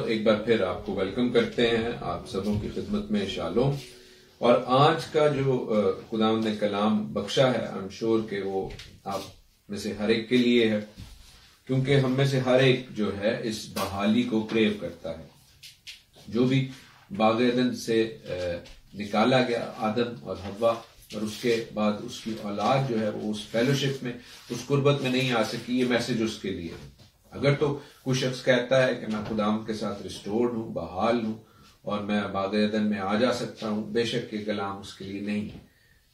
एक बार फिर आपको वेलकम करते हैं, आप सबों की खिदमत में शालोम। और आज का जो खुदावंद ने कलाम बख्शा है, आई एम श्योर कि वो आप में से हर एक के लिए है, क्योंकि हम में से हर एक जो है इस बहाली को क्रेव करता है। जो भी बाग एदन से निकाला गया आदम और हव्वा, और उसके बाद उसकी औलाद जो है वो उस फेलोशिप में, उस कुर्बत में नहीं आ सकी, ये मैसेज उसके लिए है। अगर तो कोई शख्स कहता है कि मैं खुदाम के साथ रिस्टोर्ड हूं, बहाल हूं और मैं बाग एदन में आ जा सकता हूं, बेशक ये कलाम उसके लिए नहीं है।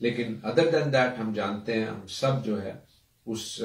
लेकिन अदर देन दैट हम जानते हैं, हम सब जो है उस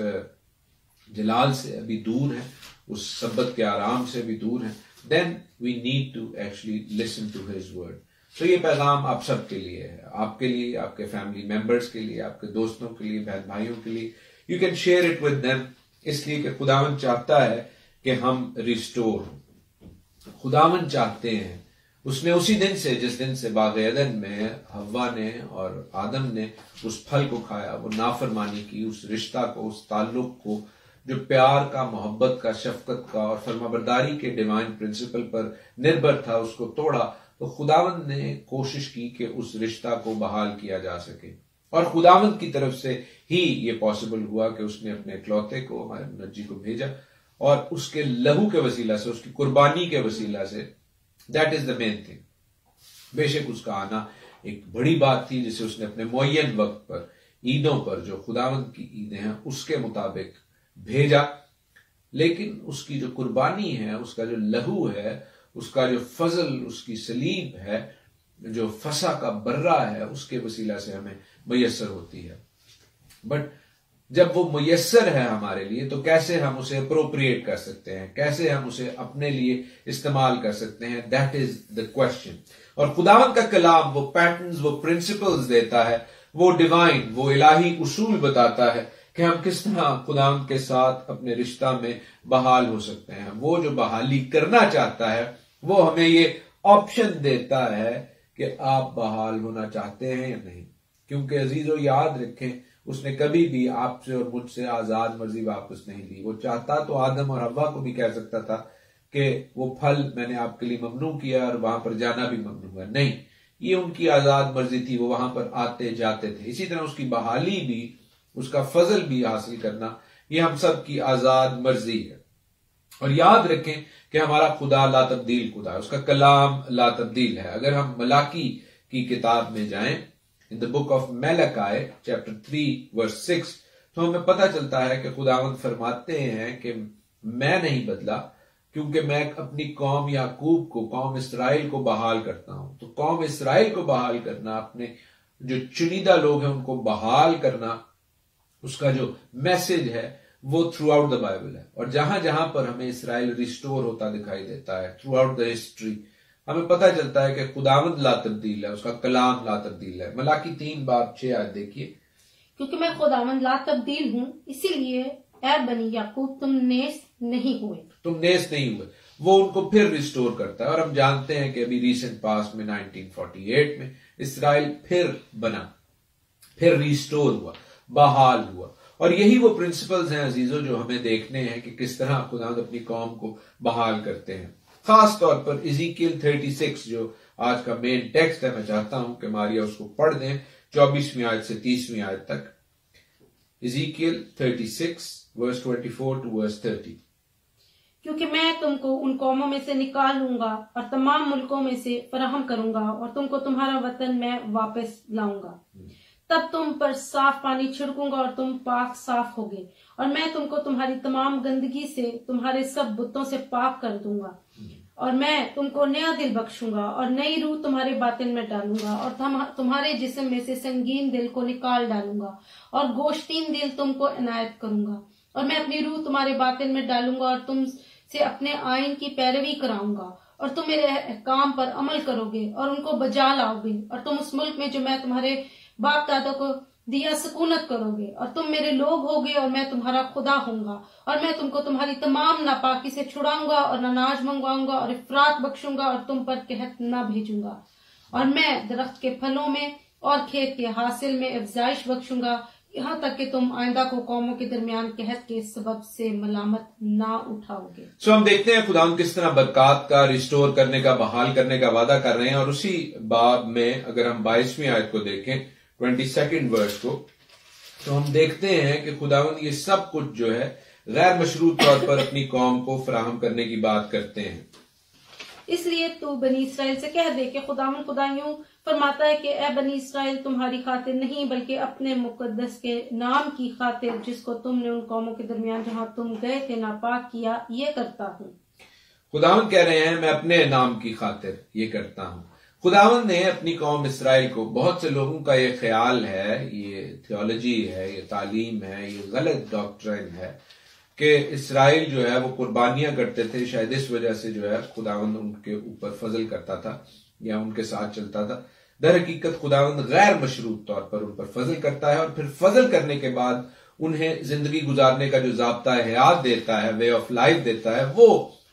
जलाल से अभी दूर है, उस सब्बत के आराम से भी दूर है। Then we need to actually listen to his word. तो ये पैगाम आप सबके लिए है, आपके लिए, आपके फैमिली मेंबर्स के लिए, आपके दोस्तों के लिए, बहन भाइयों के लिए। You can share it with them, इसलिए कि खुदावन चाहता है कि हम रिस्टोर हों। खुदावन चाहते हैं, उसने उसी दिन से, जिस दिन से बाग एदन में हव्वा ने और आदम ने उस फल को खाया, वो नाफरमानी की, उस रिश्ता को, उस ताल्लुक को जो प्यार का, मोहब्बत का, शफकत का और फरमाबरदारी के डिवाइन प्रिंसिपल पर निर्भर था, उसको तोड़ा। तो खुदावंद ने कोशिश की कि उस रिश्ता को बहाल किया जा सके, और खुदावंद की तरफ से ही ये पॉसिबल हुआ कि उसने अपने इकलौते को, हमारे मुनज्जी को भेजा, और उसके लहू के वसीला से, उसकी कुर्बानी के वसीला से, that is the main thing. बेशक उसका आना एक बड़ी बात थी, जिसे उसने अपने मुअय्यन वक्त पर, ईदों पर, जो खुदावंद की ईदें हैं उसके मुताबिक भेजा। लेकिन उसकी जो कुर्बानी है, उसका जो लहू है, उसका जो फजल, उसकी सलीब है, जो फसा का बर्रा है, उसके वसीला से हमें मुयस्सर होती है। बट जब वो मुयस्सर है हमारे लिए, तो कैसे हम उसे अप्रोप्रिएट कर सकते हैं, कैसे हम उसे अपने लिए इस्तेमाल कर सकते हैं, दैट इज द क्वेश्चन। और खुदावंद का कलाम वो पैटर्न्स, वो प्रिंसिपल्स देता है, वो डिवाइन, वो इलाही उसूल बताता है कि हम किस तरह खुदावंद के साथ अपने रिश्ता में बहाल हो सकते हैं। वो जो बहाली करना चाहता है, वो हमें ये ऑप्शन देता है कि आप बहाल होना चाहते हैं या नहीं। क्योंकि अजीजों, याद रखें, उसने कभी भी आपसे और मुझसे आजाद मर्जी वापस नहीं ली। वो चाहता तो आदम और हव्वा को भी कह सकता था कि वो फल मैंने आपके लिए ममनू किया और वहां पर जाना भी ममनू है। नहीं, ये उनकी आजाद मर्जी थी, वो वहां पर आते जाते थे। इसी तरह उसकी बहाली भी, उसका फजल भी हासिल करना, ये हम सब की आजाद मर्जी है। और याद रखें कि हमारा खुदा ला तब्दील खुदा है, उसका कलाम ला तब्दील है। अगर हम मलाकी की किताब में जाएं, in the book of Malachi chapter 3 verse 6, तो हमें पता चलता है कि खुदावंद फरमाते हैं कि मैं नहीं बदला, क्योंकि मैं अपनी कौम याकूब को, कौम इसराइल को बहाल करता हूं। तो कौम इसराइल को बहाल करना, अपने जो चुनिंदा लोग हैं उनको बहाल करना, उसका जो मैसेज है वो थ्रू आउट द बाइबल है। और जहां जहां पर हमें इसराइल रिस्टोर होता दिखाई देता है, थ्रू आउट द हिस्ट्री, हमें पता चलता है कि खुदावंद ला तब्दील है, उसका कलाम ला तब्दील है। मलाकी 3:6 आयत देखिए, क्योंकि मैं खुदावंद ला तब्दील हूं, इसीलिए ऐ बनी याकूब तुम नेस नहीं हुए, तुम नेस नहीं हुए। वो उनको फिर रिस्टोर करता है। और हम जानते हैं कि अभी रिसेंट पास्ट में 1948 में इसराइल फिर बना, फिर रिस्टोर हुआ, बहाल हुआ। और यही वो प्रिंसिपल्स हैं अजीजों, जो हमें देखने हैं कि किस तरह खुदावंद अपनी कौम को बहाल करते हैं। खास तौर पर इज़ीकियल 36 जो आज का मेन टेक्स्ट है, मैं चाहता हूं कि मारिया उसको पढ़ दें 24वीं आयत से 30वीं आयत तक। इज़ीकियल 36 वर्स 24 टू वर्स 30। क्योंकि मैं तुमको उन कौमों में से निकाल लूंगा और तमाम मुल्कों में से फराहम करूंगा और तुमको तुम्हारा वतन में वापस लाऊंगा। तब तुम पर साफ पानी छिड़कूंगा और तुम पाक साफ होगे, और मैं तुमको तुम्हारी तमाम गंदगी से, तुम्हारे सब बुतों से पाक कर दूंगा। और मैं तुमको नया दिल बख्शूंगा और नई रूह तुम्हारे बातिन में डालूंगा, और तुम्हारे जिस्म में से संगीन दिल को निकाल डालूंगा और गोश्तीन दिल तुमको इनायत करूंगा। और मैं अपनी रूह तुम्हारे बातिन में डालूंगा और तुम से अपने आइन की पैरवी कराऊंगा, और तुम मेरे अहकाम पर अमल करोगे और उनको बजा लाओगे। और तुम उस मुल्क में जो मैं तुम्हारे बाप दादा को दिया सुकूनत करोगे, और तुम मेरे लोग होगे और मैं तुम्हारा खुदा होऊंगा। और मैं तुमको तुम्हारी तमाम नापाकी से छुड़ाऊंगा और अनाज मंगवाऊंगा और इफरात बख्शूंगा और तुम पर कहत न भेजूंगा। और मैं दरख्त के फलों में और खेत के हासिल में अफजाइश बख्शूंगा, यहाँ तक कि तुम आइंदा को कौमों के दरमियान कहत के सबब से मलामत ना उठाओगे। सो हम देखते हैं खुदा किस तरह बरकत का रिस्टोर करने का, बहाल करने का वादा कर रहे हैं। और उसी बाब में अगर हम 22वीं आयत को देखें, 22nd वर्स को, तो हम देखते हैं कि खुदावंद ये सब कुछ जो है गैर मशरूत तौर पर अपनी कौम को फराहम करने की बात करते हैं। इसलिए तू बनी इसराइल से कह दे कि खुदावन खुदा यूं फरमाता है कि ए बनी इसराइल, तुम्हारी खातिर नहीं बल्कि अपने मुकद्दस के नाम की खातिर जिसको तुमने उन कौमों के दरमियान जहां तुम गए थे नापाक किया, ये करता हूँ। खुदावन कह रहे हैं मैं अपने नाम की खातिर ये करता हूँ। खुदावन ने अपनी कौम इसराइल को, बहुत से लोगों का ये ख्याल है, ये थियोलॉजी है, ये तालीम है, ये गलत डॉक्ट्रिन है कि इसराइल जो है वो कुर्बानियां करते थे, शायद इस वजह से जो है खुदावंद उनके ऊपर फजल करता था या उनके साथ चलता था। दर हकीकत खुदावंद गैर मशरूत तौर पर उन पर फजल करता है और फिर फजल करने के बाद उन्हें जिंदगी गुजारने का जो ज़ाब्ता हयात देता है, वे ऑफ लाइफ देता है, वो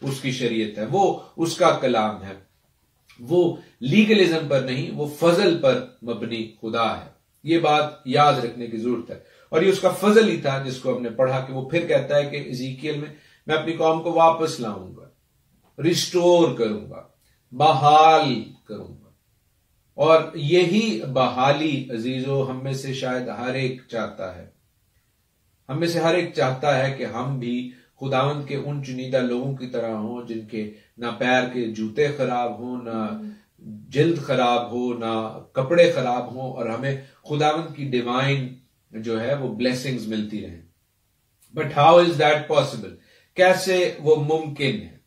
उसकी शरीयत है, वो उसका कलाम है। वो लीगलिज्म पर नहीं, वो फजल पर मबनी खुदा है। ये बात याद रखने की जरूरत है। और ये उसका फजल ही था जिसको हमने पढ़ा कि वो फिर कहता है कि इज़ीकियल में मैं अपनी कौम को वापस लाऊंगा, रिस्टोर करूंगा, बहाल करूंगा। और यही बहाली अजीजों हम में से शायद हर एक चाहता है। हम में से हर एक चाहता है कि हम भी खुदावंद के उन चुनिंदा लोगों की तरह हों जिनके ना पैर के जूते खराब हो, ना जिल्द खराब हो, ना कपड़े खराब हो, और हमें खुदावंद की डिवाइन जो है वो ब्लेसिंग्स मिलती रहे। But how is that possible? कैसे वो मुमकिन है?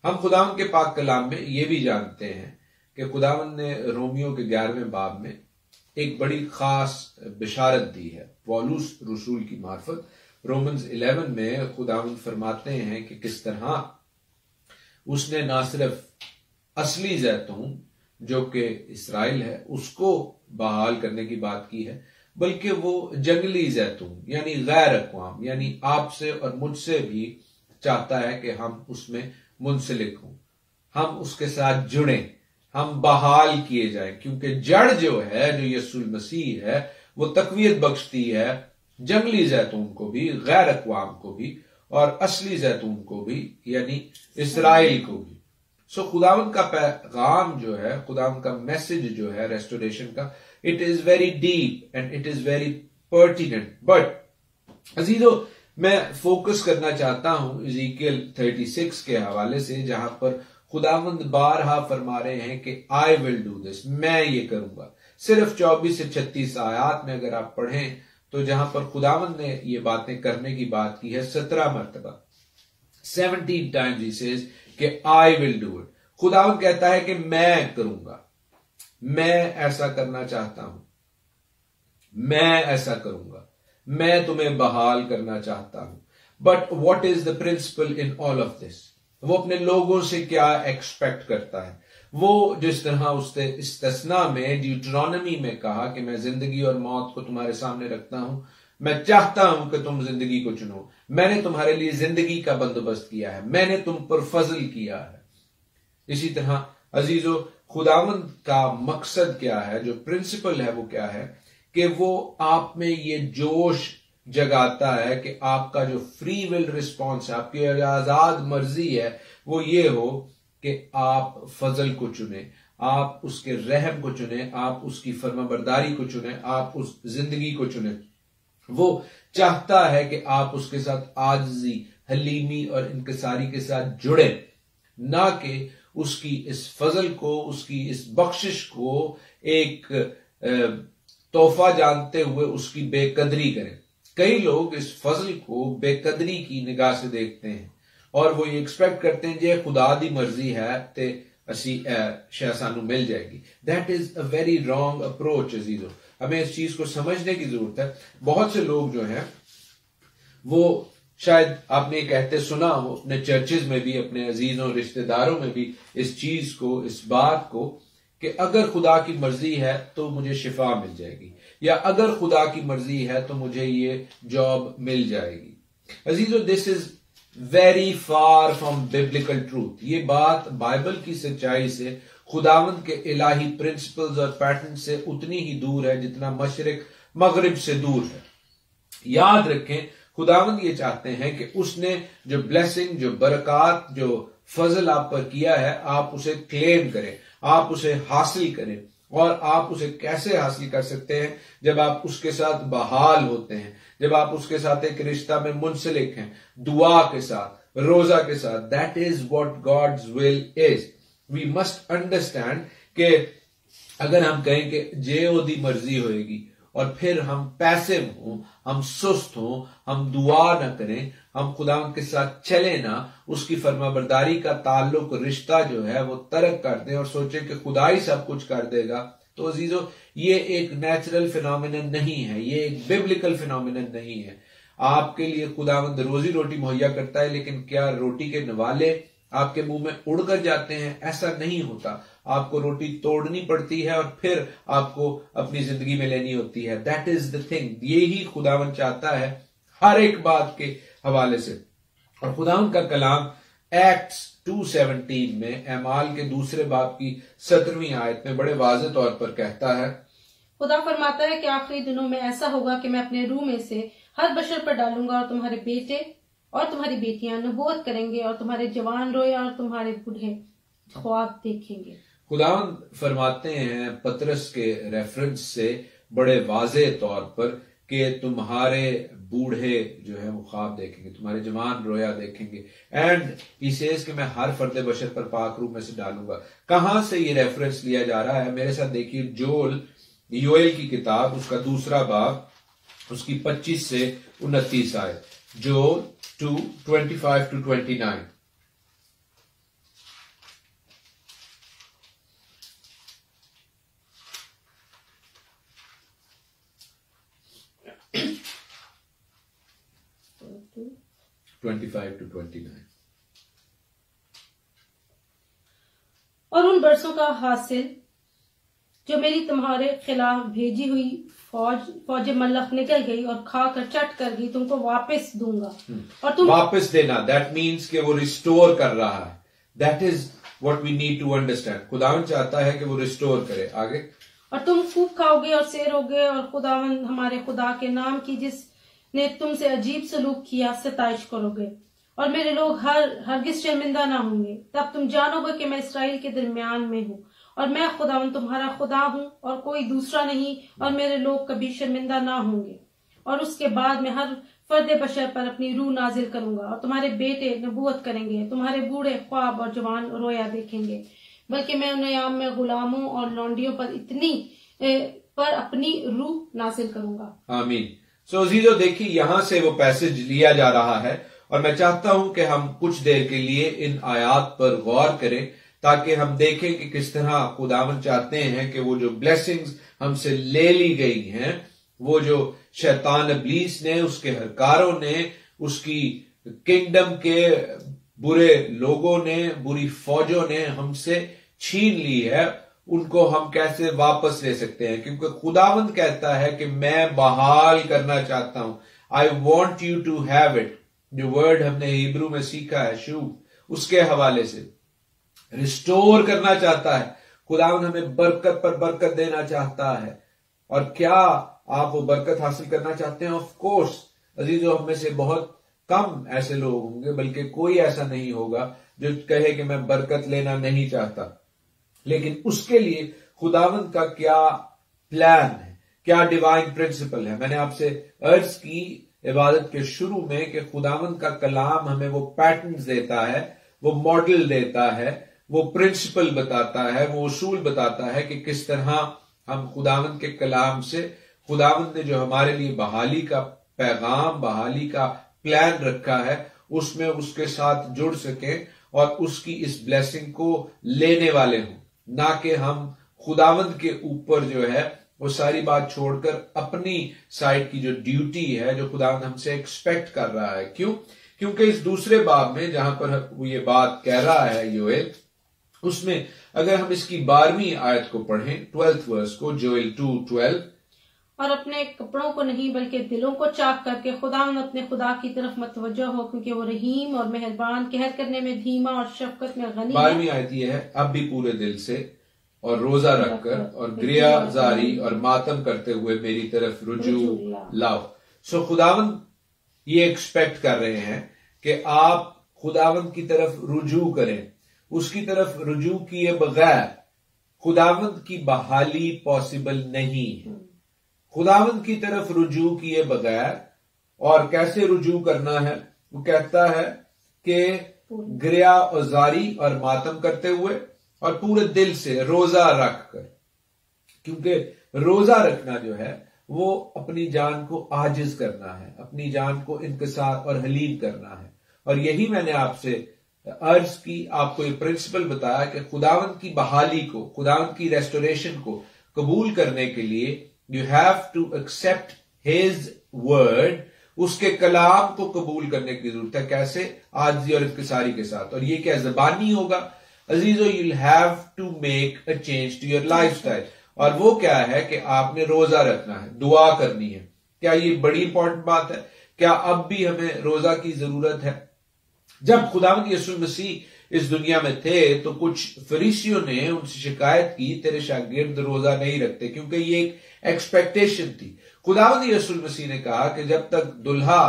हम खुदावंद के पाक कलाम में ये भी जानते हैं कि खुदावंद ने रोमियो के 11वें बाब में एक बड़ी खास बिशारत दी है पौलुस रसूल की मार्फत। रोमन्स 11 में खुदावंद फरमाते हैं कि किस तरह उसने ना सिर्फ असली जैतून जो कि इसराइल है उसको बहाल करने की बात की है, बल्कि वो जंगली जैतून यानी गैर अक़वाम यानी आपसे और मुझसे भी चाहता है कि हम उसमें मुंसलिक हों, हम उसके साथ जुड़े, हम बहाल किए जाएं। क्योंकि जड़ जो है, जो यीशु मसीह है, वो तकवीयत बख्शती है जंगली जैतून को भी, गैर अक़वाम को भी और असली जैतून को भी, यानी इसराइल को भी। सो खुदावंद का पैगाम जो है, खुदावंद का मैसेज जो है रेस्टोरेशन का, it is very deep and it is very pertinent. But अजीजों, मैं फोकस करना चाहता हूं इज़ीकियल 36 के हवाले से, जहां पर खुदावंद बारहा फरमा रहे हैं कि आई विल डू दिस, मैं ये करूंगा। सिर्फ 24 से 36 आयात में अगर आप पढ़ें तो जहां पर खुदावंद ने ये बातें करने की बात की है 17 मरतबा, 17 टाइम्स ही सेज कि आई विल डू इट। खुदावंद कहता है कि मैं करूंगा, मैं ऐसा करना चाहता हूं, मैं ऐसा करूंगा, मैं तुम्हें बहाल करना चाहता हूं। But what is the principle in all of this? वो अपने लोगों से क्या एक्सपेक्ट करता है? वो जिस तरह उसने इस्तिस्ना में, ड्यूटरोनॉमी में कहा कि मैं जिंदगी और मौत को तुम्हारे सामने रखता हूं, मैं चाहता हूं कि तुम जिंदगी को चुनो, मैंने तुम्हारे लिए जिंदगी का बंदोबस्त किया है, मैंने तुम पर फजल किया है। इसी तरह अजीजों, खुदावंद का मकसद क्या है, जो प्रिंसिपल है वो क्या है कि वो आप में ये जोश जगाता है कि आपका जो फ्री विल रिस्पॉन्स है, आपकी आजाद मर्जी है, वो ये हो कि आप फजल को चुने, आप उसके रहम को चुने, आप उसकी फर्माबरदारी को चुने, आप उस जिंदगी को चुने। वो चाहता है कि आप उसके साथ आजिज़ी, हलीमी और इनकिसारी के साथ जुड़े, ना कि उसकी इस फजल को, उसकी इस बख्शिश को एक तोहफा जानते हुए उसकी बेकदरी करें। कई लोग इस फजल को बेकदरी की निगाह से देखते हैं और वो ये एक्सपेक्ट करते हैं जे खुदा दी मर्जी है ते असी शय सानू मिल जाएगी। That is a very wrong approach अजीजों, हमें इस चीज को समझने की जरूरत है। बहुत से लोग जो हैं वो शायद आपने कहते सुना हो अपने चर्चेज में भी, अपने अजीजों रिश्तेदारों में भी इस चीज को, इस बात को कि अगर खुदा की मर्जी है तो मुझे शिफा मिल जाएगी, या अगर खुदा की मर्जी है तो मुझे ये जॉब मिल जाएगी। अजीजों, this is very far from biblical truth. ये बात बाइबल की सच्चाई से, खुदावंद के इलाही प्रिंसिपल्स और पैटर्न से उतनी ही दूर है जितना मशरिक मगरिब से दूर है। याद रखें, खुदावंद ये चाहते हैं कि उसने जो ब्लेसिंग, जो बरकत, जो फजल आप पर किया है, आप उसे क्लेम करें, आप उसे हासिल करें। और आप उसे कैसे हासिल कर सकते हैं? जब आप उसके साथ बहाल होते हैं, जब आप उसके साथ एक रिश्ता में मुंसलिक हैं, दुआ के साथ, रोजा के साथ। That is what God's will is. We must understand कि अगर हम कहें कि जे दी मर्जी होएगी और फिर हम पैसिव हों, हम सुस्त हों, हम दुआ ना करें, हम खुदा के साथ चले ना, उसकी फरमाबरदारी का ताल्लुक, रिश्ता जो है वो तर्क कर दें और सोचें कि खुदा ही सब कुछ कर देगा, तो अजीजों ये एक नेचुरल फिनोमिनन नहीं है, ये एक बिब्लिकल फिनोमिनन नहीं है। आपके लिए खुदावंद रोजी रोटी मुहैया करता है, लेकिन क्या रोटी के नवाले आपके मुंह में उड़कर जाते हैं? ऐसा नहीं होता। आपको रोटी तोड़नी पड़ती है और फिर आपको अपनी जिंदगी में लेनी होती है। That is the thing. यही खुदावन चाहता है हर एक बात के हवाले से। और खुदावन का कलाम एक्ट्स 2:17 में, एमाल के दूसरे बाब की 17वीं आयत में बड़े वाज़ेह तौर पर कहता है, खुदा फरमाता है कि आखिरी दिनों में ऐसा होगा कि मैं अपने रूह में से हर बशर पर डालूंगा और तुम्हारे बेटे और तुम्हारी बेटियां नबूवत करेंगे और तुम्हारे जवान रोया और तुम्हारे बूढ़े ख्वाब देखेंगे। खुदावन फरमाते हैं पतरस के रेफरेंस से बड़े वाज़ेह तौर पर कि तुम्हारे बूढ़े जो है वो ख्वाब देखेंगे, तुम्हारे जवान रोया देखेंगे। एंड ही सेज कि मैं हर फर्द बशर पर पाक रूह में से डालूंगा। कहां से ये रेफरेंस लिया जा रहा है? मेरे साथ देखिए, योएल की किताब, उसका दूसरा बाब, उसकी 25 से 29 आयत। जोएल 2:25-29। और उन बरसों का हासिल जो मेरी तुम्हारे खिलाफ भेजी हुई फौज मल्लख निकल गई और खाकर चट कर गई, तुमको वापस दूंगा। और तुम वापस देना, दैट मीन्स कि वो रिस्टोर कर रहा है। That is what we need to understand. खुदावन चाहता है कि वो रिस्टोर करे। आगे, और तुम खूब खाओगे और सैरोगे और खुदावन हमारे खुदा के नाम की जिसने तुमसे अजीब सलूक किया सताइश करोगे और मेरे लोग हरगिज शर्मिंदा ना होंगे। तब तुम जानोगे कि मैं इसराइल के दरमियान में हूँ और मैं खुदावन तुम्हारा खुदा हूँ और कोई दूसरा नहीं, और मेरे लोग कभी शर्मिंदा ना होंगे। और उसके बाद मैं हर फर्द बशर पर अपनी रूह नाजिल करूंगा और तुम्हारे बेटे नबूवत करेंगे, तुम्हारे बूढ़े ख्वाब और जवान रोया देखेंगे, बल्कि मैं उन याम में गुलामों और लौंडियों पर अपनी रूह नाजिल करूंगा। आमीन। सो अजीजों, देखिए यहां से वो पैसेज लिया जा रहा है और मैं चाहता हूं कि हम कुछ देर के लिए इन आयात पर गौर करें ताकि हम देखें कि किस तरह खुदावन चाहते हैं कि वो जो ब्लेसिंग्स हमसे ले ली गई हैं, वो जो शैतान इब्लीस ने, उसके हरकारों ने, उसकी किंगडम के बुरे लोगों ने, बुरी फौजों ने हमसे छीन ली है, उनको हम कैसे वापस ले सकते हैं। क्योंकि खुदावंद कहता है कि मैं बहाल करना चाहता हूं। I want you to have it. जो वर्ड हमने हिब्रू में सीखा है शूब, उसके हवाले से रिस्टोर करना चाहता है। खुदावंद हमें बरकत पर बरकत देना चाहता है। और क्या आप वो बरकत हासिल करना चाहते हैं? ऑफ कोर्स अजीजों, हम में से बहुत कम ऐसे लोग होंगे, बल्कि कोई ऐसा नहीं होगा जो कहे कि मैं बरकत लेना नहीं चाहता। लेकिन उसके लिए खुदावंद का क्या प्लान है, क्या डिवाइन प्रिंसिपल है? मैंने आपसे अर्ज की इबादत के शुरू में कि खुदावंद का कलाम हमें वो पैटर्न्स देता है, वो मॉडल देता है, वो प्रिंसिपल बताता है, वो उसूल बताता है कि किस तरह हम खुदावंद के कलाम से, खुदावंद ने जो हमारे लिए बहाली का पैगाम, बहाली का प्लान रखा है, उसमें उसके साथ जुड़ सके और उसकी इस ब्लेसिंग को लेने वाले हों, ना कि हम खुदावंद के ऊपर जो है वो सारी बात छोड़कर अपनी साइड की जो ड्यूटी है, जो खुदावंद हमसे एक्सपेक्ट कर रहा है। क्यों? क्योंकि इस दूसरे बाब में जहां पर वो ये बात कह रहा है योएल, उसमें अगर हम इसकी 12वीं आयत को पढ़ें, 12th वर्स को, जोएल 2:12, और अपने कपड़ों को नहीं बल्कि दिलों को चाक करके खुदावंद अपने खुदा की तरफ मतवज्जो हो, क्योंकि वो रहीम और मेहरबान, कहर करने में धीमा और शफकत में गनी है। 12वीं आयत ये है, अब भी पूरे दिल से और रोजा रखकर और गिरिया जारी और मातम करते हुए मेरी तरफ रुजू लाओ। सो खुदावंद ये एक्सपेक्ट कर रहे हैं कि आप खुदावंद की तरफ रुजू करें। उसकी तरफ रुजू किए बगैर खुदावंद की बहाली पॉसिबल नहीं है। खुदावंद की तरफ रुजू किए बगैर, और कैसे रुजू करना है, वो कहता है कि गिरिया और जारी और मातम करते हुए और पूरे दिल से रोजा रखकर, क्योंकि रोजा रखना जो है वो अपनी जान को आजिज करना है, अपनी जान को इनकिसार और हलीम करना है। और यही मैंने आपसे अर्ज की, आपको ये प्रिंसिपल बताया कि खुदावंद की बहाली को, खुदावंद की रेस्टोरेशन को कबूल करने के लिए you have to accept his word, उसके कलाम को कबूल करने की जरूरत है। कैसे? आजिज़ी और इत्किसारी के साथ। और ये क्या ज़बानी होगा? अजीजो, you have to make a change to your lifestyle. और वो क्या है कि आपने रोजा रखना है, दुआ करनी है। क्या ये बड़ी इंपॉर्टेंट बात है? क्या अब भी हमें रोजा की जरूरत है? जब खुदावंद यीशु मसीह इस दुनिया में थे तो कुछ फरीसियों ने उनसे शिकायत की, तेरे शागिर्द रोजा नहीं रखते, क्योंकि ये एक एक्सपेक्टेशन थी। खुदावंद यीशु मसीह ने कहा कि जब तक दुल्हा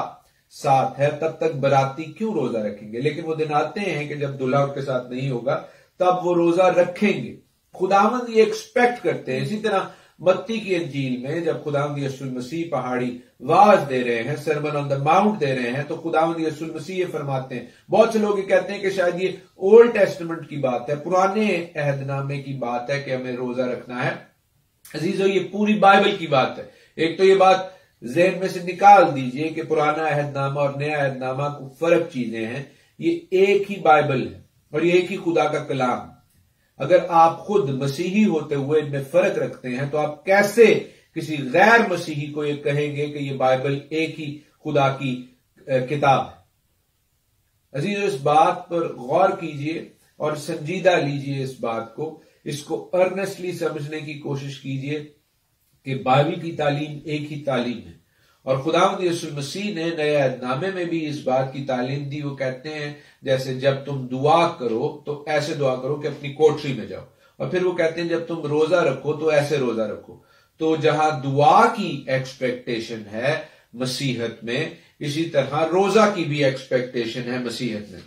साथ है तब तक बराती क्यों रोजा रखेंगे, लेकिन वो दिन आते हैं कि जब दुल्हा उनके साथ नहीं होगा तब वो रोजा रखेंगे। खुदावंद ये एक्सपेक्ट करते हैं। इसी तरह मत्ती की इंजील में जब खुदावंद यीशु मसीह पहाड़ी वाज दे रहे हैं, सरमन ऑन द माउंट दे रहे हैं, तो खुदावंद यीशु मसीह ये फरमाते हैं। बहुत से लोग ये कहते हैं कि शायद ये ओल्ड टेस्टामेंट की बात है, पुराने अहदनामे की बात है कि हमें रोजा रखना है। अजीजों, ये पूरी बाइबल की बात है। एक तो ये बात ज़हन में से निकाल दीजिए कि पुराना अहदनामा और नया अहदनामा को फर्क चीजें हैं। ये एक ही बाइबल है और ये एक ही खुदा का कलाम। अगर आप खुद मसीही होते हुए इनमें फर्क रखते हैं तो आप कैसे किसी गैर मसीही को ये कहेंगे कि ये बाइबल एक ही खुदा की किताब है? अजीजों, इस बात पर गौर कीजिए और संजीदा लीजिए इस बात को, इसको अर्नेस्टली समझने की कोशिश कीजिए कि बाइबल की तालीम एक ही तालीम है। और खुदावंद यीशु मसीह ने नए अहदनामे में भी इस बात की तालीम दी। वो कहते हैं जैसे जब तुम दुआ करो तो ऐसे दुआ करो कि अपनी कोठरी में जाओ, और फिर वो कहते हैं जब तुम रोजा रखो तो ऐसे रोजा रखो। तो जहां दुआ की एक्सपेक्टेशन है मसीहत में, इसी तरह रोजा की भी एक्सपेक्टेशन है मसीहत में।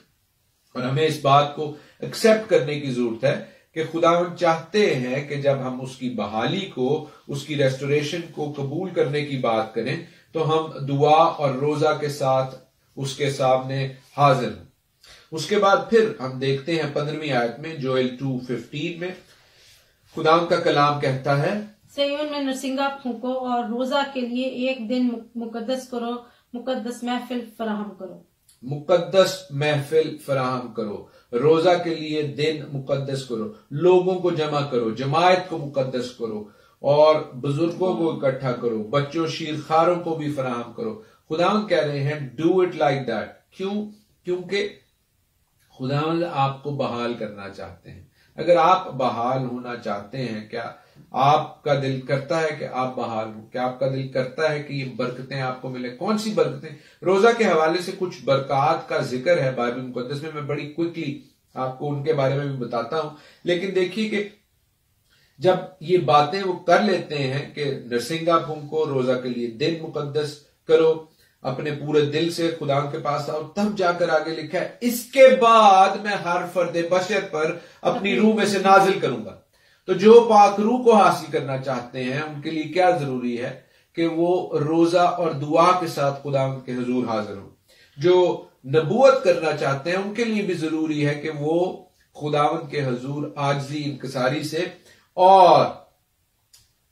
और हमें इस बात को एक्सेप्ट करने की जरूरत है कि खुदावंद चाहते हैं कि जब हम उसकी बहाली को, उसकी रेस्टोरेशन को कबूल करने की बात करें तो हम दुआ और रोजा के साथ उसके सामने हाजिर हों। उसके बाद फिर हम देखते हैं 15वीं आयत में, जोएल 2:15 में खुदावंद का कलाम कहता है, सिय्योन में नरसिंगा फूंको और रोजा के लिए एक दिन मुकद्दस करो, मुकद्दस महफिल फराहम करो। मुकद्दस महफिल फराहम करो, रोजा के लिए दिन मुकद्दस करो, लोगों को जमा करो, जमायत को मुकद्दस करो और बुजुर्गों को इकट्ठा करो, बच्चों शीरखारों को भी फराहम करो। खुदावंद कह रहे हैं डू इट लाइक दैट। क्यों? क्योंकि खुदावंद आपको बहाल करना चाहते हैं। अगर आप बहाल होना चाहते हैं, क्या आपका दिल करता है कि आप बहाल हो? क्या आपका दिल करता है कि ये बरकतें आपको मिले? कौन सी बरकतें? रोजा के हवाले से कुछ बरकत का जिक्र है बाइबल मुकद्दस में, मैं बड़ी क्विकली आपको उनके बारे में भी बताता हूं। लेकिन देखिए कि जब ये बातें वो कर लेते हैं कि नरसिंगा फूंको, रोजा के लिए दिन मुकद्दस करो, अपने पूरे दिल से खुदा के पास आओ, तब जाकर आगे लिखा है इसके बाद मैं हर फर्द बशर पर अपनी रूह में से नाजिल करूंगा। तो जो पाक रूह को हासिल करना चाहते हैं उनके लिए क्या जरूरी है कि वो रोजा और दुआ के साथ खुदा के हुजूर हाजिर हो। जो नबूवत करना चाहते हैं उनके लिए भी जरूरी है कि वो खुदावंद के हुजूर आजिज़ी इंकिसारी से और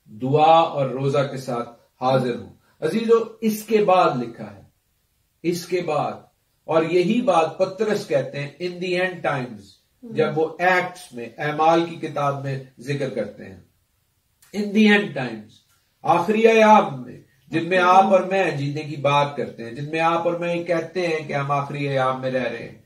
दुआ और रोजा के साथ हाजिर हो। अजीजों, इसके बाद लिखा है, इसके बाद, और यही बात पतरस कहते हैं इन दी एंड टाइम्स, जब वो एक्ट्स में, अमाल की किताब में जिक्र करते हैं। इन दी एंड टाइम्स, आखिरी अयाम में, जिनमें आप और मैं जीने की बात करते हैं, जिनमें आप और मैं कहते हैं कि हम आखिरी अयाम में रह रहे हैं।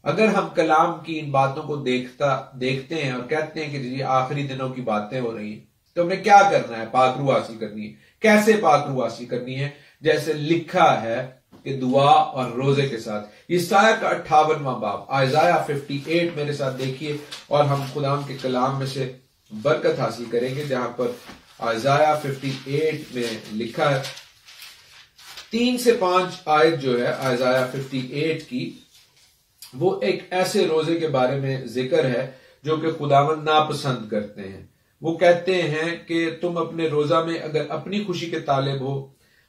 अगर हम कलाम की इन बातों को देखते हैं और कहते हैं कि जी आखिरी दिनों की बातें हो रही हैं, तो हमें क्या करना है? पाक रूह हासिल करनी है। कैसे पाक रूह हासिल करनी है? जैसे लिखा है कि दुआ और रोजे के साथ। ईसाया का 58वां बाब, आइज़ाया 58 मेरे साथ देखिए और हम खुदाम के कलाम में से बरकत हासिल करेंगे, जहां पर आइज़ाया 58 में लिखा है, 3 से 5 आयत जो है आयजाया 58 की, वो एक ऐसे रोजे के बारे में जिक्र है जो कि खुदावन नापसंद करते हैं। वो कहते हैं कि तुम अपने रोजा में अगर अपनी खुशी के तालिब हो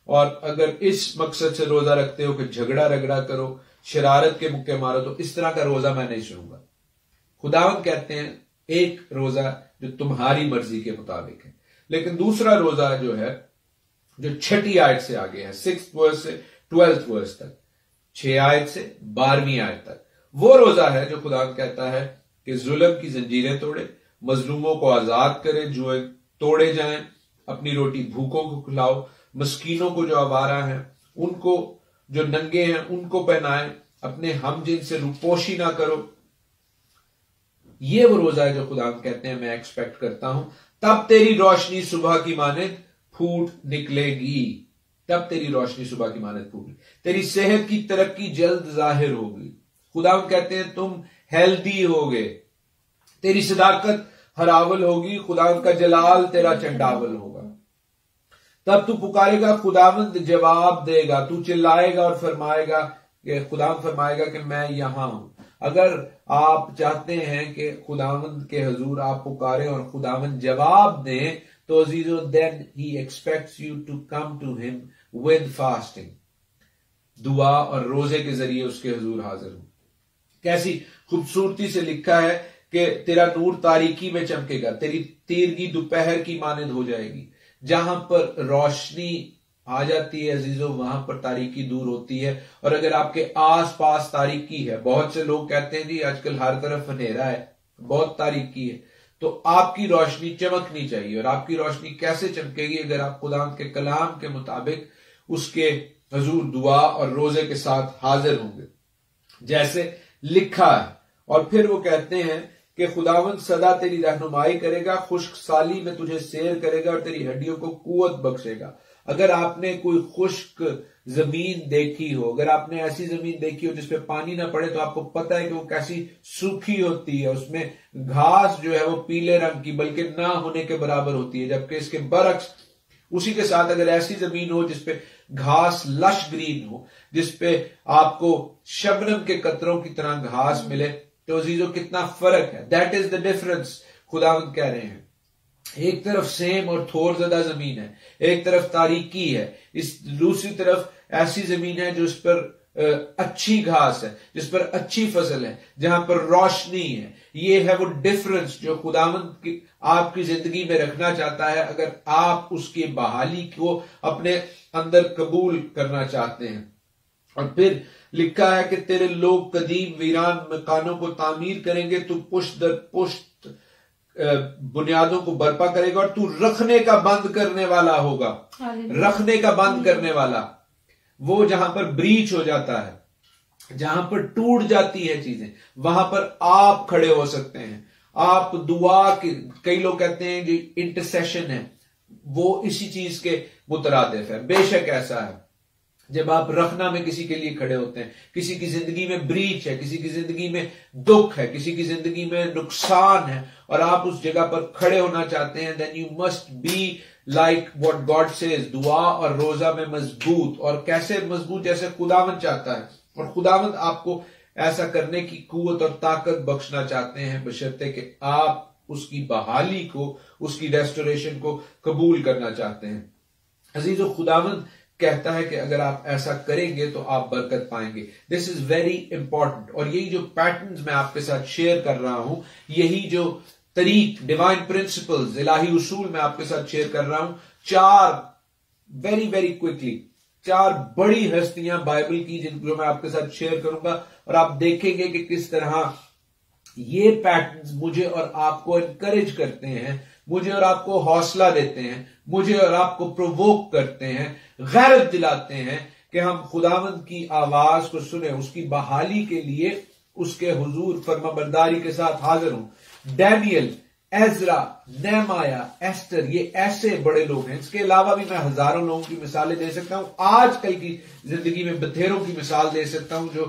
और अगर इस मकसद से रोजा रखते हो कि झगड़ा रगड़ा करो, शरारत के मुक्के मारो, तो इस तरह का रोजा मैं नहीं सुनूंगा। खुदावन कहते हैं एक रोजा जो तुम्हारी मर्जी के मुताबिक है, लेकिन दूसरा रोजा जो है जो 6ठी आयत से आगे है, 6th वर्स से 12th वर्स तक, 6 आयत से 12वीं आयत तक, वो रोजा है जो खुदा कहता है कि जुल्म की जंजीरें तोड़े, मजलूमों को आजाद करे, जुए तोड़े जाएं, अपनी रोटी भूखों को खिलाओ, मस्कीनों को जो आवारा हैं उनको, जो नंगे हैं उनको पहनाए, अपने हम जिन से रूपोशी ना करो। ये वो रोजा है जो खुदा कहते हैं मैं एक्सपेक्ट करता हूं, तब तेरी रोशनी सुबह की मानिंद फूट निकलेगी, तब तेरी रोशनी सुबह की मानिंद फूट, तेरी सेहत की तरक्की जल्द जाहिर होगी। खुदा कहते हैं तुम हेल्दी होगे, तेरी सदाकत हरावल होगी, खुदा का जलाल तेरा चंडावल होगा। तब तू पुकारेगा, खुदावंद जवाब देगा, तू चिल्लाएगा और फरमाएगा कि खुदा फरमाएगा कि मैं यहां हूं। अगर आप चाहते हैं कि खुदावंद के हुजूर आप पुकारें और खुदावंद जवाब दें, तो अजीजो then he expects you to come to him with fasting, दुआ और रोजे के जरिए उसके हुजूर हाजिर हो। कैसी खूबसूरती से लिखा है कि तेरा नूर तारीकी में चमकेगा, तेरी तीरगी दोपहर की मानिंद हो जाएगी। जहां पर रोशनी आ जाती है अजीजों, वहां पर तारीकी दूर होती है। और अगर आपके आस पास तारीकी है, बहुत से लोग कहते हैं जी आजकल हर तरफ अंधेरा है, बहुत तारीकी है, तो आपकी रोशनी चमकनी चाहिए। और आपकी रोशनी कैसे चमकेगी? अगर आप खुदा के कलाम के मुताबिक उसके हुजूर दुआ और रोजे के साथ हाजिर होंगे जैसे लिखा है। और फिर वो कहते हैं कि खुदावंद सदा तेरी रहनुमाई करेगा, खुश्क साली में तुझे सैर करेगा और तेरी हड्डियों को कुव्वत बख्शेगा। अगर आपने कोई खुश्क जमीन देखी हो, अगर आपने ऐसी जमीन देखी हो जिसपे पानी ना पड़े, तो आपको पता है कि वो कैसी सूखी होती है, उसमें घास जो है वो पीले रंग की बल्कि ना होने के बराबर होती है। जबकि इसके बरक्स उसी के साथ अगर ऐसी जमीन हो जिसपे घास लश ग्रीन हो, जिसपे आपको शबनम के कतरों की तरह घास मिले, तो अजीजों कितना फर्क है। दैट इज द डिफरेंस खुदावंद कह रहे हैं। एक तरफ सेम और थोर ज्यादा जमीन है, एक तरफ तारीकी है, इस दूसरी तरफ ऐसी जमीन है जो इस पर अच्छी घास है, जिस पर अच्छी फसल है, जहां पर रोशनी है। ये है वो डिफरेंस जो खुदावंद की आपकी जिंदगी में रखना चाहता है, अगर आप उसकी बहाली को अपने अंदर कबूल करना चाहते हैं। और फिर लिखा है कि तेरे लोग कदीम वीरान मकानों को तामीर करेंगे, तू पुश्त दर पुश्त बुनियादों को बर्पा करेगा और तू रखने का बंद करने वाला होगा। रखने का बंद करने वाला, वो जहां पर ब्रीच हो जाता है, जहां पर टूट जाती है चीजें, वहां पर आप खड़े हो सकते हैं। आप दुआ की, कई लोग कहते हैं कि इंटरसेशन है, वो इसी चीज के मुतरादिफ है। बेशक ऐसा है, जब आप रखना में किसी के लिए खड़े होते हैं, किसी की जिंदगी में ब्रीच है, किसी की जिंदगी में दुख है, किसी की जिंदगी में नुकसान है, और आप उस जगह पर खड़े होना चाहते हैं, then you must be like what God says, दुआ और रोजा में मजबूत। और कैसे मजबूत? जैसे खुदावंद चाहता है। और खुदावंद आपको ऐसा करने की कुव्वत और ताकत बख्शना चाहते हैं, बशर्ते कि आप उसकी बहाली को, उसकी रेस्टोरेशन को कबूल करना चाहते हैं। अजीजों, खुदावंद कहता है कि अगर आप ऐसा करेंगे तो आप बरकत पाएंगे। This is very important. और यही जो पैटर्न्स मैं आपके साथ शेयर कर रहा हूं, यही जो तरीक, डिवाइन प्रिंसिपल्स, इलाही उसूल मैं आपके साथ शेयर कर रहा हूं, 4 वेरी वेरी क्विकली 4 बड़ी हस्तियां बाइबल की जिनको मैं आपके साथ शेयर करूंगा, और आप देखेंगे कि किस तरह ये पैटर्न्स मुझे और आपको एनकरेज करते हैं, मुझे और आपको हौसला देते हैं, मुझे और आपको प्रोवोक करते हैं, गैरत दिलाते हैं कि हम खुदावंद की आवाज को सुने, उसकी बहाली के लिए उसके हुजूर फर्माबरदारी के साथ हाजिर हूं। डैनियल, एजरा, नेहमाया, एस्टर, ये ऐसे बड़े लोग हैं। इसके अलावा भी मैं हजारों लोगों की मिसालें दे सकता हूं, आजकल की जिंदगी में बथेरों की मिसाल दे सकता हूं जो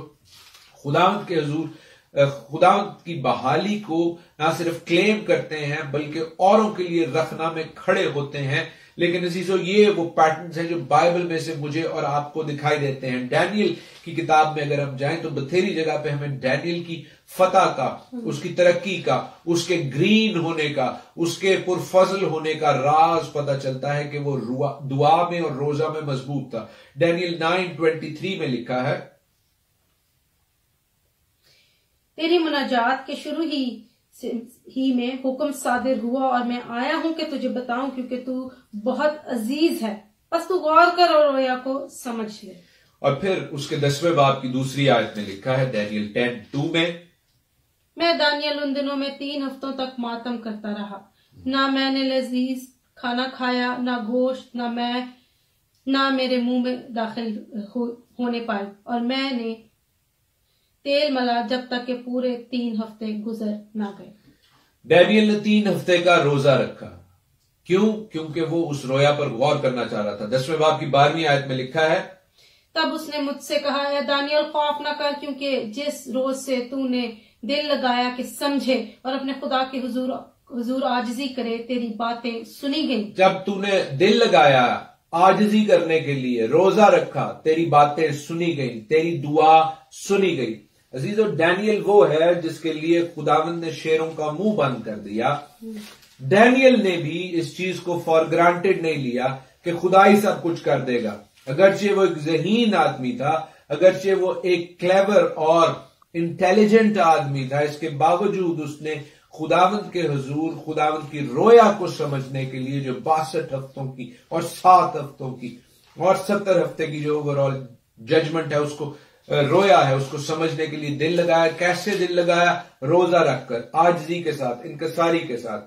खुदावंद के हुजूर, खुदावंद की बहाली को ना सिर्फ क्लेम करते हैं बल्कि औरों के लिए रखना में खड़े होते हैं, लेकिन अजीजों ये वो पैटर्न्स हैं जो बाइबल में से मुझे और आपको दिखाई देते हैं। डैनियल की किताब में अगर हम जाएं तो बथेरी जगह पे हमें डैनियल की फतह का, उसकी तरक्की का, उसके ग्रीन होने का, उसके पुरफजल होने का राज पता चलता है कि वो दुआ में और रोजा में मजबूत था। डैनियल 9:23 में लिखा है, तेरी मुनाजात के शुरू ही में हुक्म सादिर हुआ और मैं आया हूं कि तुझे बताऊं, क्योंकि तू बहुत अजीज है, बस तू गौर कर और रोया को समझ ले। और फिर उसके 10वें बाब की दूसरी आयत में लिखा है डैनियल 10:2 में, मैं दानियल उन दिनों में 3 हफ्तों तक मातम करता रहा, ना मैंने लजीज खाना खाया, ना गोश्त, ना मेरे मुंह में दाखिल होने पाए, और मैंने तेल मला जब तक के पूरे 3 हफ्ते गुजर ना गए। डैनियल ने 3 हफ्ते का रोजा रखा। क्यों? क्योंकि वो उस रोया पर गौर करना चाह रहा था। 10वें बाब की 12वीं आयत में लिखा है, तब उसने मुझसे कहा, है दानियल खौफ न कर, क्योंकि जिस रोज से तूने दिल लगाया कि समझे और अपने खुदा के हुजूर आजिजी करे, तेरी बातें सुनी गई। जब तूने दिल लगाया आजिजी करने के लिए, रोजा रखा, तेरी बातें सुनी गई, तेरी दुआ सुनी गई। अजीजों, डैनियल वो है जिसके लिए खुदावंद ने शेरों का मुंह बंद कर दिया। डैनियल ने भी इस चीज को फॉर ग्रांटेड नहीं लिया कि खुदा ही सब कुछ कर देगा। अगरचे वो एक ज़हीन आदमी था, अगरचे वो एक क्लेवर और इंटेलिजेंट आदमी था, इसके बावजूद उसने खुदावंद के हुजूर, खुदावंद की रोया को समझने के लिए जो 62 हफ्तों की और 7 हफ्तों की और 70 हफ्ते की जो ओवरऑल जजमेंट है, उसको रोया है, उसको समझने के लिए दिल लगाया। कैसे दिल लगाया? रोजा रखकर, आजिजी के साथ, इनकसारी के साथ।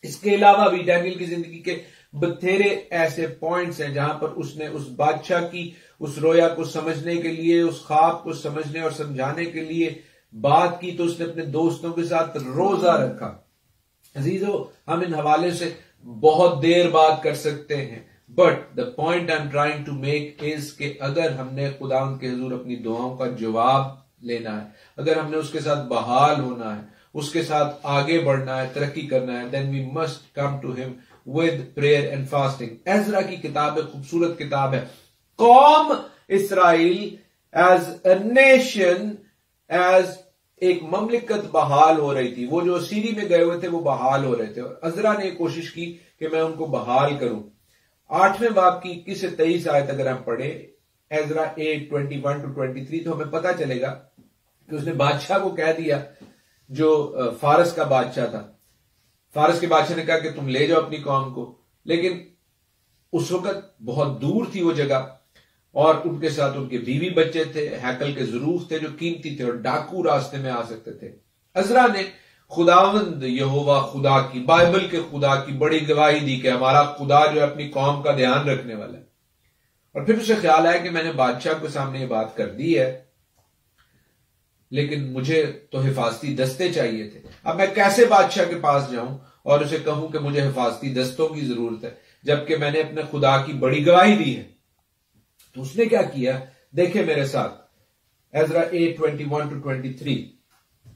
इसके अलावा भी डैनियल की जिंदगी के बथेरे ऐसे पॉइंट्स हैं जहां पर उसने उस बादशाह की उस रोया को समझने के लिए, उस ख्वाब को समझने और समझाने के लिए बात की, तो उसने अपने दोस्तों के साथ रोजा रखा। अजीजों, हम इन हवाले से बहुत देर बात कर सकते हैं, but the point I am trying to make is कि अगर हमने खुदावंद के हुजूर अपनी दुआओं का जवाब लेना है, अगर हमने उसके साथ बहाल होना है, उसके साथ आगे बढ़ना है, तरक्की करना है, then we must come to him with prayer and fasting. Ezra की किताब है, खूबसूरत किताब है। कौम Israel as a nation, as एक ममलिकत बहाल हो रही थी। वो जो सीरी में गए हुए थे वो बहाल हो रहे थे, और अज़रा ने कोशिश की कि मैं उनको बहाल करूं। 8वें बाब की 21 से 23 आयत अगर हम पढ़े, एज़रा 8:21-23, तो हमें पता चलेगा कि उसने बादशाह को कह दिया, जो फारस का बादशाह था। फारस के बादशाह ने कहा कि तुम ले जाओ अपनी कौम को, लेकिन उस वक्त बहुत दूर थी वो जगह, और उनके साथ उनके बीवी बच्चे थे, हैकल के ज़रूफ थे जो कीमती थे, और डाकू रास्ते में आ सकते थे। अज़रा ने खुदावंद यहोवा खुदा की, बाइबल के खुदा की बड़ी गवाही दी कि हमारा खुदा जो है अपनी कौम का ध्यान रखने वाला है। और फिर उसे ख्याल आया कि मैंने बादशाह के सामने ये बात कर दी है, लेकिन मुझे तो हिफाजती दस्ते चाहिए थे। अब मैं कैसे बादशाह के पास जाऊं और उसे कहूं कि मुझे हिफाजती दस्तों की जरूरत है, जबकि मैंने अपने खुदा की बड़ी गवाही दी है। तो उसने क्या किया, देखे मेरे साथ, एज़रा 8:21-23।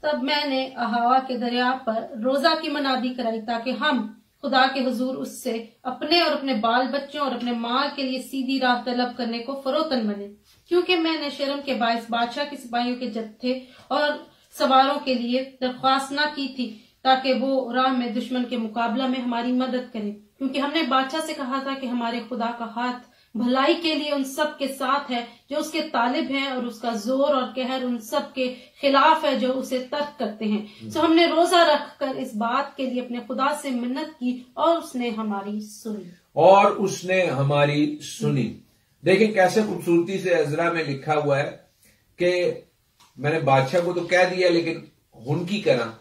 तब मैंने अहावा के दरिया पर रोजा की मनादी कराई, ताकि हम खुदा के हुजूर उससे अपने और अपने बाल बच्चों और अपने माल के लिए सीधी राह तलब करने को फरोतन बने, क्योंकि मैंने शर्म के बायस बादशाह के सिपाहियों के जत्थे और सवारों के लिए दरख्वास्त न की थी, ताकि वो राह में दुश्मन के मुकाबला में हमारी मदद करे, क्योंकि हमने बादशाह से कहा था कि हमारे खुदा का हाथ भलाई के लिए उन सब के साथ है जो उसके तालिब हैं, और उसका जोर और कहर उन सब के खिलाफ है जो उसे तर्क करते हैं। सो हमने रोजा रखकर इस बात के लिए अपने खुदा से मिन्नत की, और उसने हमारी सुनी। देखिए कैसे खूबसूरती से अज़रा में लिखा हुआ है कि मैंने बादशाह को तो कह दिया, लेकिन उनकी तरह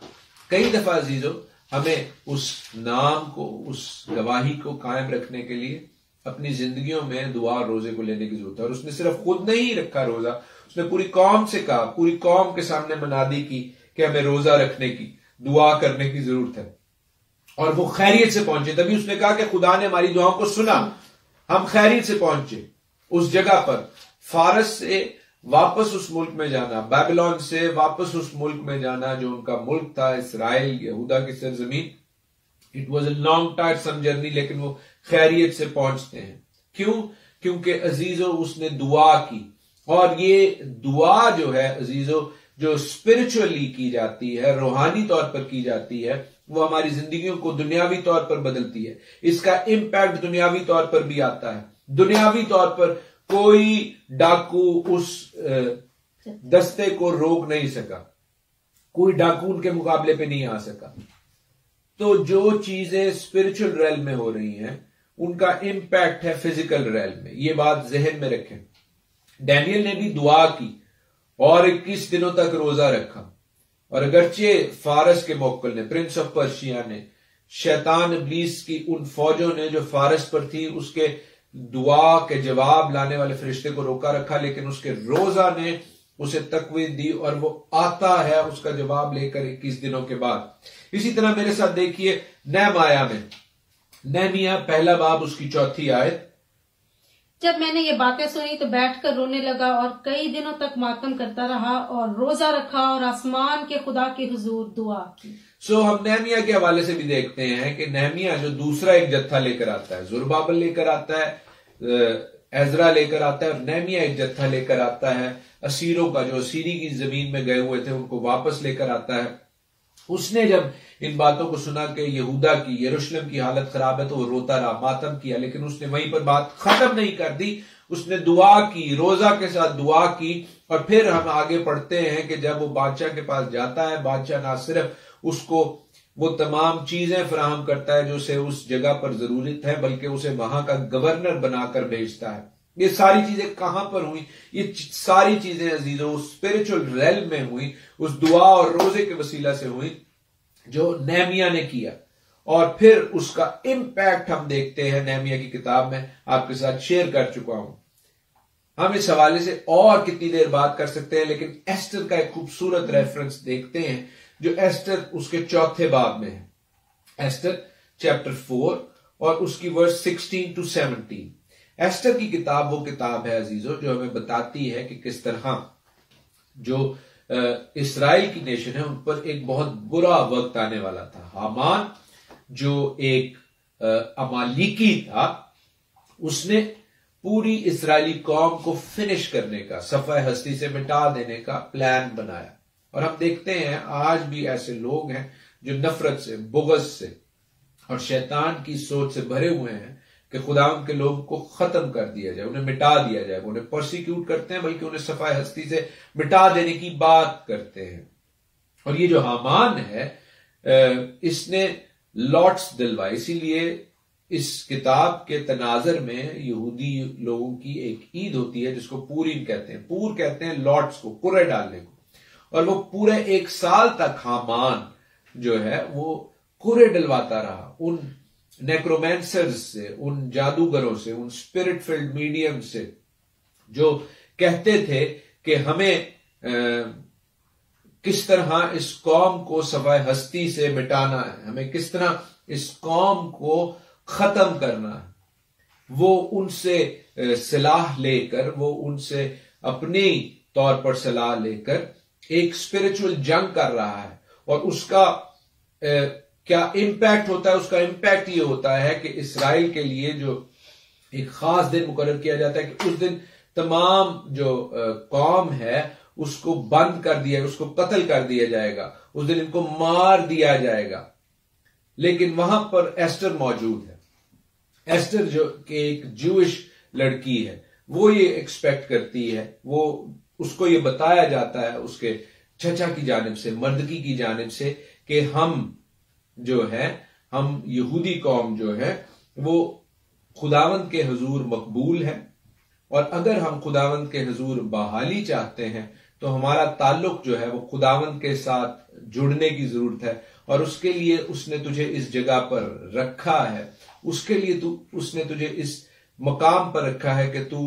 कई दफा अजीजों हमें उस नाम को, उस गवाही को कायम रखने के लिए अपनी जिंदगियों में दुआ और रोजे को लेने की जरूरत है। और उसने सिर्फ खुद नहीं रखा रोजा, उसने पूरी कौम से कहा, पूरी कौम के सामने मनादी की कि हमें रोजा रखने की, दुआ करने की जरूरत है, और वो खैरियत से पहुंचे। तभी उसने कहा कि खुदा ने हमारी दुआओं को सुना, हम खैरियत से पहुंचे उस जगह पर। फारस से वापस उस मुल्क में जाना, बेबीलोन से वापस उस मुल्क में जाना जो उनका मुल्क था, इसराइल, यहूदा की सरजमीन, it was a long टायरसम journey, लेकिन वो खैरियत से पहुंचते हैं। क्यों? क्योंकि अजीजो उसने दुआ की, और ये दुआ जो है अजीजो, जो स्पिरिचुअली की जाती है, रूहानी तौर पर की जाती है, वो हमारी जिंदगियों को दुनियावी तौर पर बदलती है। इसका इम्पैक्ट दुनियावी तौर पर भी आता है। दुनियावी तौर पर कोई डाकू उस दस्ते को रोक नहीं सका, कोई डाकू उनके मुकाबले पे नहीं आ सका। तो जो चीजें स्पिरिचुअल रेल में हो रही हैं, उनका इम्पैक्ट है फिजिकल रेल में। ये बात जहन में रखें। डैनियल ने भी दुआ की और 21 दिनों तक रोजा रखा, और अगरचे फारस के मोक्कल ने, प्रिंस ऑफ पर्शिया ने, शैतान इब्लीस की उन फौजों ने जो फारस पर थी, उसके दुआ के जवाब लाने वाले फरिश्ते को रोका रखा, लेकिन उसके रोजा ने उसे तकवीद दी और वो आता है उसका जवाब लेकर 21 दिनों के बाद। इसी तरह मेरे साथ देखिए नहमाया में, नहमिया पहला बाब उसकी 4थी आयत। जब मैंने ये बातें सुनी तो बैठकर रोने लगा और कई दिनों तक मातम करता रहा और रोजा रखा और आसमान के खुदा के हुजूर दुआ की। सो हम नहमिया के हवाले से भी देखते हैं कि नहमिया जो दूसरा एक जत्था लेकर आता है, ज़ुरबाबेल लेकर आता है, एजरा लेकर आता है, और नहमिया एक जत्था लेकर आता है असीरों का, जो असीरी की जमीन में गए हुए थे उनको वापस लेकर आता है। उसने जब इन बातों को सुना कि यहूदा की, यरूशलेम की हालत खराब है, तो वो रोता रहा, मातम किया, लेकिन उसने वहीं पर बात खत्म नहीं कर दी। उसने दुआ की, रोजा के साथ दुआ की। और फिर हम आगे पढ़ते हैं कि जब वो बादशाह के पास जाता है, बादशाह ना सिर्फ उसको वो तमाम चीजें फराहम करता है जो उसे उस जगह पर जरूरत है, बल्कि उसे वहां का गवर्नर बनाकर भेजता है। ये सारी चीजें कहां पर हुई? ये सारी चीजें अजीजों स्पिरिचुअल रेल में हुई, उस दुआ और रोजे के वसीला से हुई जो नहमिया ने किया। और फिर उसका इंपैक्ट हम देखते हैं नहमिया की किताब में, आपके साथ शेयर कर चुका हूं। हम इस हवाले से और कितनी देर बात कर सकते हैं, लेकिन एस्टर का एक खूबसूरत रेफरेंस देखते हैं जो एस्टर उसके 4थे बाब में है। एस्टर चैप्टर 4 और उसकी वर्स 16 to 17। एस्टर की किताब वो किताब है अजीजों जो हमें बताती है कि किस तरह जो इस्राइल की नेशन है उन पर एक बहुत बुरा वक्त आने वाला था। हामान जो एक अमालिकी था, उसने पूरी इस्राएली कौम को फिनिश करने का, सफ़े हस्ती से मिटा देने का प्लान बनाया। और हम देखते हैं आज भी ऐसे लोग हैं जो नफरत से, बुग़्ज़ से और शैतान की सोच से भरे हुए हैं कि खुदा के लोगों को खत्म कर दिया जाए, उन्हें मिटा दिया जाए। उन्हें परसिक्यूट करते हैं, बल्कि उन्हें सफ़ाई हस्ती से मिटा देने की बात करते हैं। और ये जो हामान है, इसने लॉट्स दिलवाए। इसीलिए इस किताब के तनाजर में यहूदी लोगों की एक ईद होती है जिसको पूरीम कहते हैं। पूर कहते हैं लॉट्स को, कुर्रे डालने को। और वो पूरे 1 साल तक हामान जो है वो कुर्रे डलवाता रहा उन नेक्रोमेंसर्स से, उन जादूगरों से, उन स्पिरिट फिल्ड मीडियम से जो कहते थे कि हमें किस तरह इस कौम को सफ़ाई हस्ती से मिटाना है, हमें किस तरह इस कौम को खत्म करना है। वो उनसे सलाह लेकर, वो उनसे अपनी तौर पर सलाह लेकर एक स्पिरिचुअल जंग कर रहा है। और उसका क्या इंपैक्ट होता है? उसका इंपैक्ट ये होता है कि इस्राइल के लिए जो एक खास दिन मुकर्रर किया जाता है कि उस दिन तमाम जो कौम है उसको बंद कर दिया, उसको कत्ल कर दिया जाएगा, उस दिन इनको मार दिया जाएगा। लेकिन वहां पर एस्टर मौजूद है। एस्टर जो कि एक ज्यूइश लड़की है, वो ये एक्सपेक्ट करती है, वो उसको ये बताया जाता है उसके चचा की जानिब से, मर्दकी की जानिब से, कि हम जो है, हम यहूदी कौम जो है वो खुदावंद के हुजूर मकबूल है। और अगर हम खुदावंद के हुजूर बहाली चाहते हैं तो हमारा ताल्लुक जो है वो खुदावंद के साथ जुड़ने की जरूरत है। और उसके लिए उसने तुझे इस जगह पर रखा है, उसके लिए उसने तुझे इस मकाम पर रखा है कि तू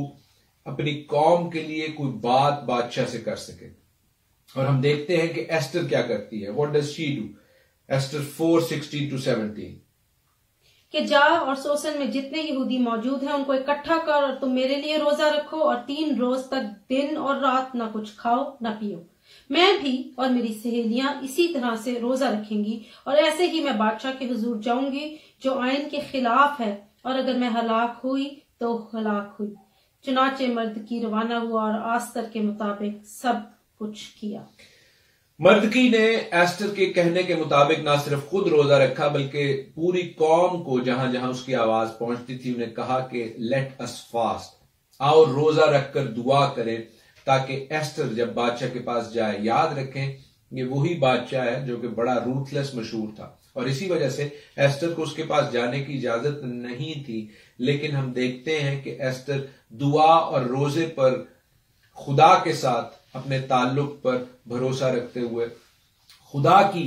अपनी कौम के लिए कोई बात बादशाह से कर सके। और हम देखते हैं कि एस्टर क्या करती है। What does she do? Esther 4:16 to 17 कि जा और सोसन में जितने यहूदी मौजूद हैं उनको इकट्ठा कर और तुम मेरे लिए रोजा रखो और 3 रोज तक दिन और रात ना कुछ खाओ ना पियो। मैं भी और मेरी सहेलियां इसी तरह से रोजा रखेंगी और ऐसे ही मैं बादशाह के हुजूर जाऊंगी जो आयन के खिलाफ है, और अगर मैं हलाक हुई तो हलाक हुई। चुनाचे मर्द की रवाना हुआ और आस्तर के मुताबिक सब कुछ किया। मर्दकी ने एस्टर के कहने के मुताबिक ना सिर्फ खुद रोजा रखा बल्कि पूरी कौम को जहां जहां उसकी आवाज पहुंचती थी उन्हें कहा कि लेट अस फास्ट, आओ रोजा रखकर दुआ करें ताकि एस्टर जब बादशाह के पास जाए याद रखें ये वही बादशाह है जो कि बड़ा रूथलेस मशहूर था, और इसी वजह से एस्टर को उसके पास जाने की इजाजत नहीं थी। लेकिन हम देखते हैं कि एस्टर दुआ और रोजे पर खुदा के साथ अपने ताल्लुक पर भरोसा रखते हुए, खुदा की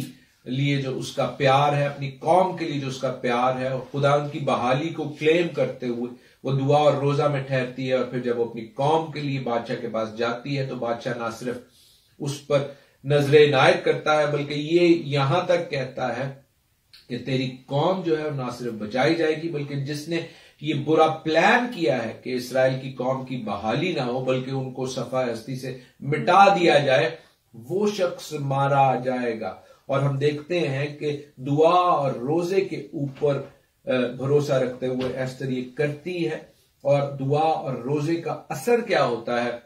लिए जो उसका प्यार है, अपनी कौम के लिए जो उसका प्यार है, और खुदा उनकी बहाली को क्लेम करते हुए वो दुआ और रोजा में ठहरती है। और फिर जब वो अपनी कौम के लिए बादशाह के पास जाती है तो बादशाह ना सिर्फ उस पर नजर इनायत करता है बल्कि ये यहां तक कहता है कि तेरी कौम जो है ना सिर्फ बचाई जाएगी बल्कि जिसने ये बुरा प्लान किया है कि इस्राएल की कौम की बहाली ना हो बल्कि उनको सफा हस्ती से मिटा दिया जाए, वो शख्स मारा जाएगा। और हम देखते हैं कि दुआ और रोजे के ऊपर भरोसा रखते हुए एस्टर ये करती है। और दुआ और रोजे का असर क्या होता है?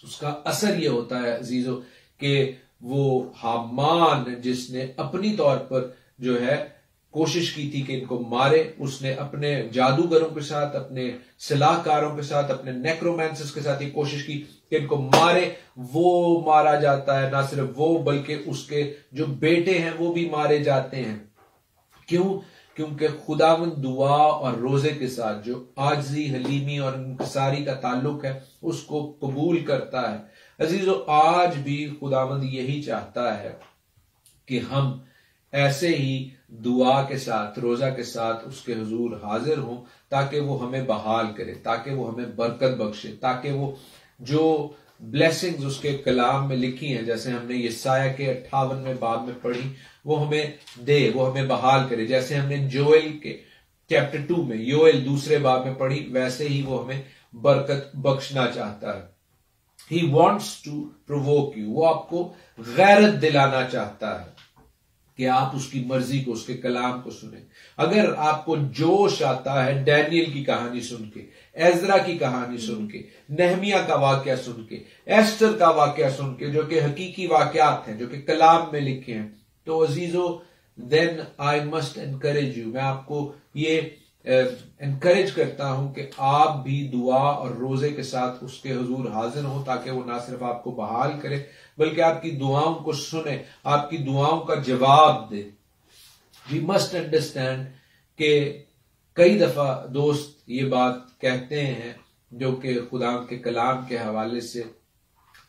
उसका असर ये होता है अजीजों कि वो हामान जिसने अपनी तौर पर जो है कोशिश की थी कि इनको मारे, उसने अपने जादूगरों के साथ, अपने सलाहकारों के साथ, अपने नेक्रोमैंसर्स के साथ ये कोशिश की कि इनको मारे। वो मारा जाता है, ना सिर्फ वो बल्कि उसके जो बेटे हैं वो भी मारे जाते हैं। क्यों? क्योंकि खुदावंद दुआ और रोजे के साथ जो आजिज़ी, हलीमी और इंकिसारी का ताल्लुक है उसको कबूल करता है। अजीजों, आज भी खुदावंद यही चाहता है कि हम ऐसे ही दुआ के साथ, रोजा के साथ उसके हुजूर हाजिर हों ताकि वो हमें बहाल करे, ताकि वो हमें बरकत बख्शे, ताकि वो जो ब्लेसिंग्स उसके कलाम में लिखी हैं, जैसे हमने यसाया के 58वें बाब में पढ़ी, वो हमें दे, वो हमें बहाल करे। जैसे हमने जोएल के चैप्टर 2 में, योएल 2 बाब में पढ़ी, वैसे ही वो हमें बरकत बख्शना चाहता है। He wants to provoke you, वो आपको गैरत दिलाना चाहता है कि आप उसकी मर्जी को, उसके कलाम को सुने। अगर आपको जोश आता है डैनियल की कहानी सुन के, एजरा की कहानी सुन के, नहमिया का वाकया सुन के, एस्टर का वाकया सुन के, जो कि हकीकी वाकयात हैं, जो कि कलाम में लिखे हैं, तो अजीजों then I must encourage you, मैं आपको ये एनकरेज करता हूं कि आप भी दुआ और रोजे के साथ उसके हुजूर हाजिर हो ताकि वो ना सिर्फ आपको बहाल करे बल्कि आपकी दुआओं को सुने, आपकी दुआओं का जवाब दे। वी मस्ट अंडरस्टैंड कि कई दफा दोस्त ये बात कहते हैं जो कि खुदा के कलाम के हवाले से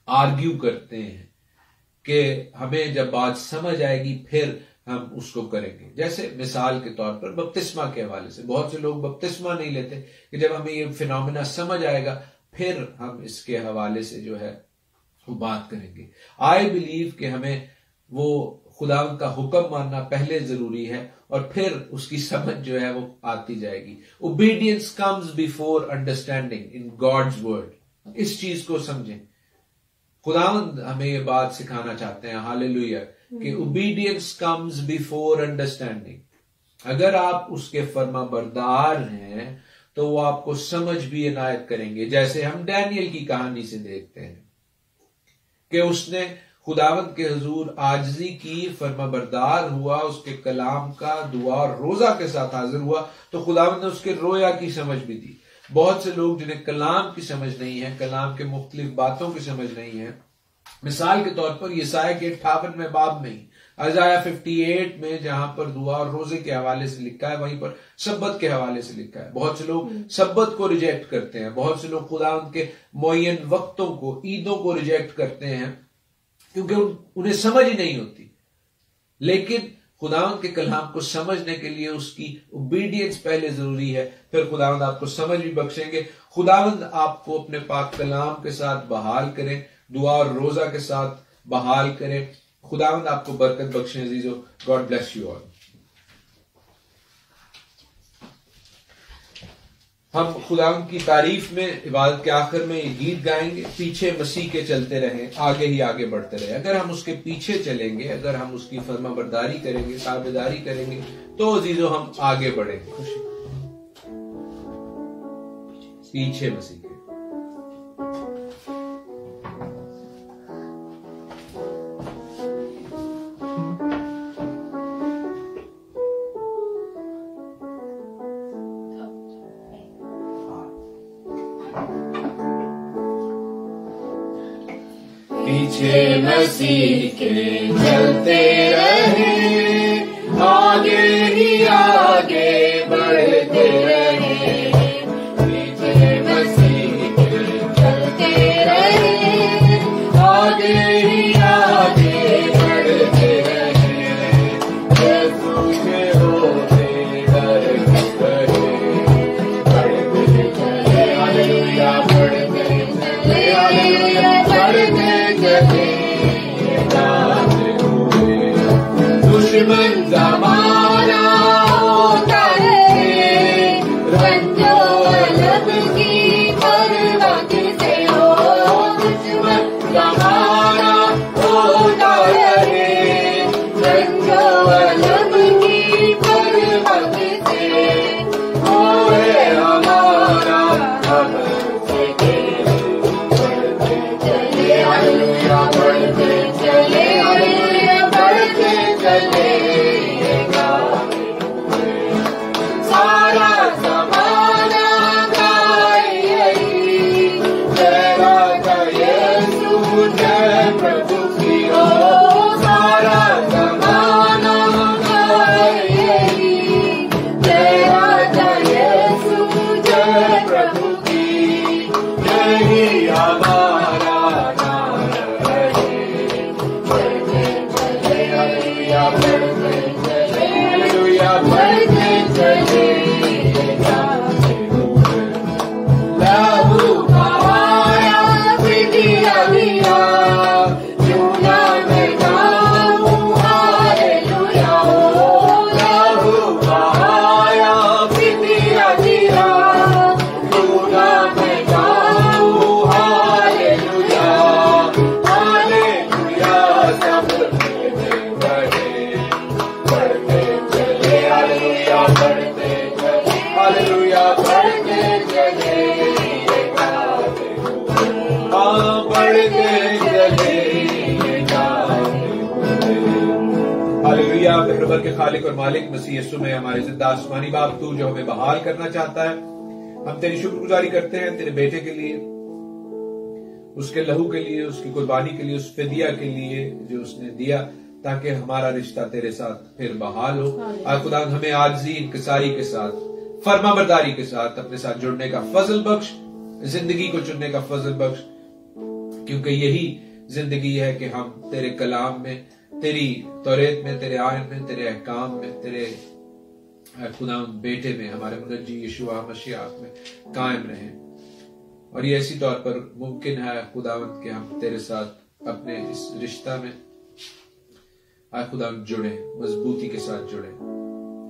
आर्ग्यू करते हैं कि हमें जब बात समझ आएगी फिर हम उसको करेंगे। जैसे मिसाल के तौर पर बपतिस्मा के हवाले से बहुत से लोग बपतिस्मा नहीं लेते कि जब हमें ये फिनोमेना समझ आएगा फिर हम इसके हवाले से जो है वो बात करेंगे। आई बिलीव कि हमें वो खुदा का हुक्म मानना पहले जरूरी है और फिर उसकी समझ जो है वो आती जाएगी। Obedience comes before understanding in God's word. इस चीज को समझें, खुदावंद हमें ये बात सिखाना चाहते हैं, हालेलुया, कि ओबीडियंस कम्स बिफोर अंडरस्टैंडिंग। अगर आप उसके फर्मा बरदार हैं तो वो आपको समझ भी इनायत करेंगे। जैसे हम डैनियल की कहानी से देखते हैं कि उसने खुदावंद के हुजूर आजिज़ी की, फर्मा बरदार हुआ, उसके कलाम का दुआ और रोजा के साथ हाजिर हुआ तो खुदावंद ने उसके रोया की समझ भी दी। बहुत से लोग जिन्हें कलाम की समझ नहीं है, कलाम के मुख्तलिफ बातों की समझ नहीं है, मिसाल के तौर पर यसाया के 58वें बाब में ही, अज़ाया 58 में जहां पर दुआ और रोजे के हवाले से लिखा है वहीं पर सब्बत के हवाले से लिखा है। बहुत से लोग सब्बत को रिजेक्ट करते हैं, बहुत से लोग खुदा उनके मुअय्यन वक्तों को, ईदों को रिजेक्ट करते हैं क्योंकि उन्हें समझ ही नहीं होती। लेकिन खुदावंद के कलाम को समझने के लिए उसकी ओबीडियंस पहले जरूरी है, फिर खुदावंद आपको समझ भी बख्शेंगे। खुदावंद आपको अपने पाक कलाम के साथ बहाल करें, दुआ और रोजा के साथ बहाल करें। खुदावंद आपको बरकत बख्शे अजीजों। God bless you all. हम खुदावंद की तारीफ में इबादत के आखिर में ये गीत गाएंगे, पीछे मसीह के चलते रहें, आगे ही आगे बढ़ते रहे। अगर हम उसके पीछे चलेंगे, अगर हम उसकी फरमाबरदारी करेंगे, ताबेदारी करेंगे, तो अजीजों हम आगे बढ़ेंगे। खुशी पीछे मसीह के। पीछे मसीह के चलते रहे, आगे ही आगे बढ़ते रहे। पीछे मसीह के चलते रहे, आगे ही आगे बढ़ते रहे। यीशु के होते बढ़ते रहे, बढ़ते चले, हालेलुया, बढ़ते चले, हालेलुया, बढ़ते दुश्मन जमाना होता है, रंजो लब की परवाह किसे हो। दुश्मन जमाना होता है, रंजो लब की परवाह किसे हो। हमारा हमसे बढ़ते चले, हालेलुया, बढ़ते चले, हालेलुया, बढ़ते चले। सारा ज़माना गाए तेरा यीशु जय प्रभु की हो। सारा ज़माना गाए तेरा यीशु जय प्रभु की। यही हमारा नाम है, बढ़ते चले, हालेलुया, बढ़ते चले, हालेलुया, बढ़ते चले। लहू बहाया फिदिया दिया, चूना में गाऊं हालेलुया हो। लहू बहाया फिदिया दिया, चूना में गाऊं हालेलुया, हालेलुया, सब बढ़े बढ़ते चले, हालेलुया, बढ़ते चले, हालेलुया, बढ़ते चले। हाँ, बढ़ते चले, हालेलुया। मेहरबान के खालिक और मालिक मसीह यीशु में हमारे जिंदा आसमानी बाप, तू जो हमें बहाल करना चाहता है, हम तेरी शुक्रगुजारी करते हैं तेरे बेटे के लिए, उसके लहू के लिए, उसकी कुर्बानी के लिए, उस फिदिया के लिए जो उसने दिया, ताकि हमारा रिश्ता तेरे साथ फिर बहाल हो। खुदा हमें आजिज़ी इंकिसारी के साथ, फरमाबरदारी के साथ अपने साथ जुड़ने का फजल बख्श, जिंदगी को चुनने का फजल बख्श, क्योंकि यही जिंदगी है कि हम तेरे कलाम में, तेरी तौरेत में, तेरे आयन में, तेरे अहकाम में, तेरे खुदा बेटे में, हमारे मुनज्जी यीशुआ मसीह में कायम रहें। और ये ऐसी तौर पर मुमकिन है खुदावंद कि हम तेरे साथ अपने इस रिश्ता में खुदा जुड़े, मजबूती के साथ जुड़े।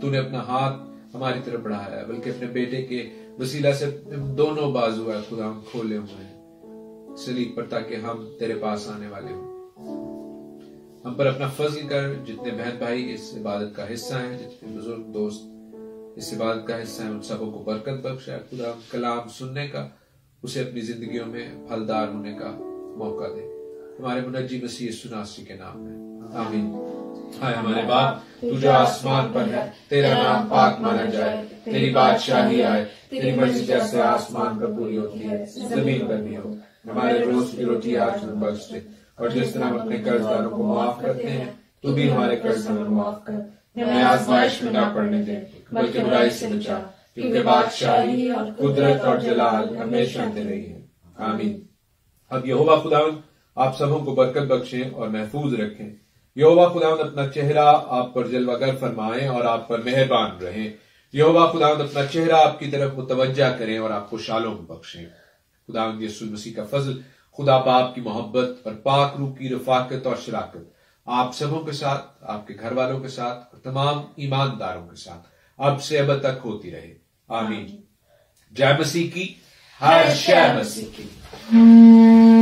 तूने अपना हाथ हमारी तरफ बढ़ाया है, बल्कि अपने बेटे के वसीला से दोनों बाजू है खुदा खोले हुए हैं सलीब पर, ताकि हम तेरे पास आने वाले हों। हम पर अपना फजल कर, जितने बहन भाई इस इबादत का हिस्सा हैं, जितने बुजुर्ग दोस्त इस इबादत का हिस्सा है, उन सबों को बरकत बख्श है खुदा। कलाम सुनने का, उसे अपनी जिंदगियों में फलदार होने का मौका दे, हमारे मुनज्जी मसीह यीशु नासरी के नाम में, आमीन। हाय हमारे बाप, तू जो आसमान पर है, तेरा नाम पाक माना जाए, तेरी बादशाही आए, तेरी मर्जी जैसे आसमान पर पूरी होती है जमीन पर भी हो। हमारे रोज की रोटी आज हमें बख्श दे, और जिस तरह हम अपने कर्जदारों को माफ करते हैं, तू भी हमारे कर्ज हमें माफ कर। हमें आजमाइश में न पड़ने दे, बल्कि बुराई से बचा, क्योंकि बादशाही और कुदरत और जलाल हमेशा तेरे ही है, आमीन। अब यहोवा खुदावंद आप सबों को बरकत बख्शें और महफूज रखें। यहोवा खुदावंद अपना चेहरा आप पर जलवागर फरमाएं और आप पर मेहरबान रहें। यहोवा खुदावंद अपना चेहरा आपकी तरफ मुतवज्जा करें और आपको शालोम बख्शें। खुदावंद यीशु मसीह का फजल, खुदा बाप की मोहब्बत और पाक रूह की रफाकत और शराकत आप सबों के साथ, आपके घर वालों के साथ और तमाम ईमानदारों के साथ अब से अब तक होती रहे, आमीन। जय मसीह की, हर शय मसीह की।